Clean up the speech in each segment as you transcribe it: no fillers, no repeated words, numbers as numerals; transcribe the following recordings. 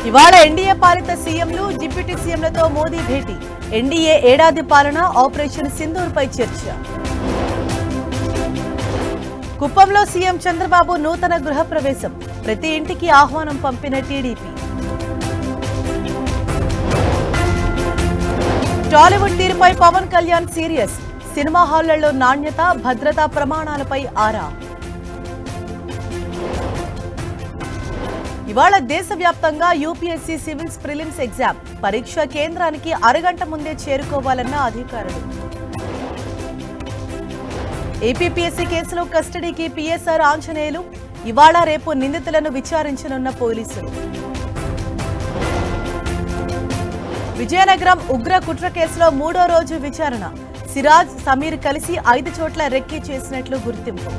ఇవాళ ఎన్డీఏ పాలిత సీఎంలు డిప్యూటీ సీఎంలతో మోదీ భేటీ. ఎన్డీఏ ఏడాది పాలన, ఆపరేషన్ సింధూర్పై చర్చ. కుప్పంలో సీఎం చంద్రబాబు నూతన గృహప్రవేశం. ప్రతి ఇంటికి ఆహ్వానం పంపిన టీడీపీ. టాలీవుడ్ తీరుపై పవన్ కళ్యాణ్ సీరియస్. సినిమా హాళ్లలో నాణ్యత, భద్రతా ప్రమాణాలపై ఆరా. ఇవాళ దేశవ్యాప్తంగా యూపీఎస్సీ సివిల్స్ ప్రిలిమ్స్ ఎగ్జామ్. పరీక్ష కేంద్రానికి అరగంట ముందే చేరుకోవాలన్న అధికారులు. ఏపీపీఎస్సీ కేసులో కస్టడీకి పీఎస్ఆర్ ఆంజనేయులు. ఇవాళ రేపు నిందితులను విచారించనున్న పోలీసులు. విజయనగరం ఉగ్ర కుట్ర కేసులో 3వ రోజు విచారణ. సిరాజ్, సమీర్ కలిసి 5 చోట్ల రెక్కీ చేసినట్లు గుర్తింపు.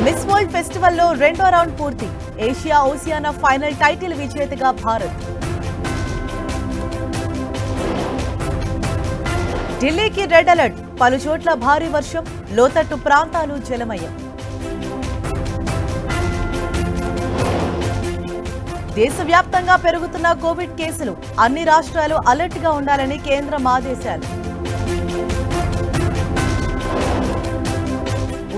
మిస్ వరల్డ్ ఫెస్టివల్లో 2వ రౌండ్ పూర్తి. ఏషియా ఓసియానా ఫైనల్ టైటిల్ విజేతగా భారత్. ఢిల్లీకి రెడ్ అలర్ట్. పలు చోట్ల భారీ వర్షం, లోతట్టు ప్రాంతాలు జలమయం. దేశవ్యాప్తంగా పెరుగుతున్న కోవిడ్ కేసులు. అన్ని రాష్ట్రాలు అలర్ట్ గా ఉండాలని కేంద్రం ఆదేశాలు.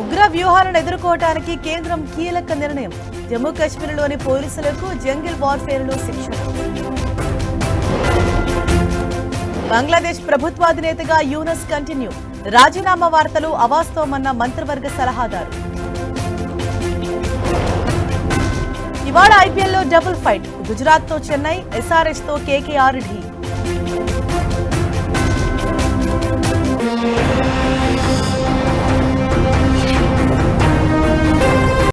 ఉగ్ర వ్యూహాలను ఎదుర్కోవటానికి కేంద్రం కీలక నిర్ణయం. జమ్మూ కాశ్మీర్లోని పోలీసులకు జంగిల్ వార్ఫేర్లో శిక్షణ. బంగ్లాదేశ్ ప్రభుత్వాధినేతగా యూనస్ కంటిన్యూ. రాజీనామా వార్తలు అవాస్తవమన్న మంత్రివర్గ సలహాదారు. ఇవాళ ఐపీఎల్లో డబుల్ ఫైట్. గుజరాత్ తో చెన్నై, ఎస్ఆర్హెచ్ తో కేకేఆర్ ఢీ.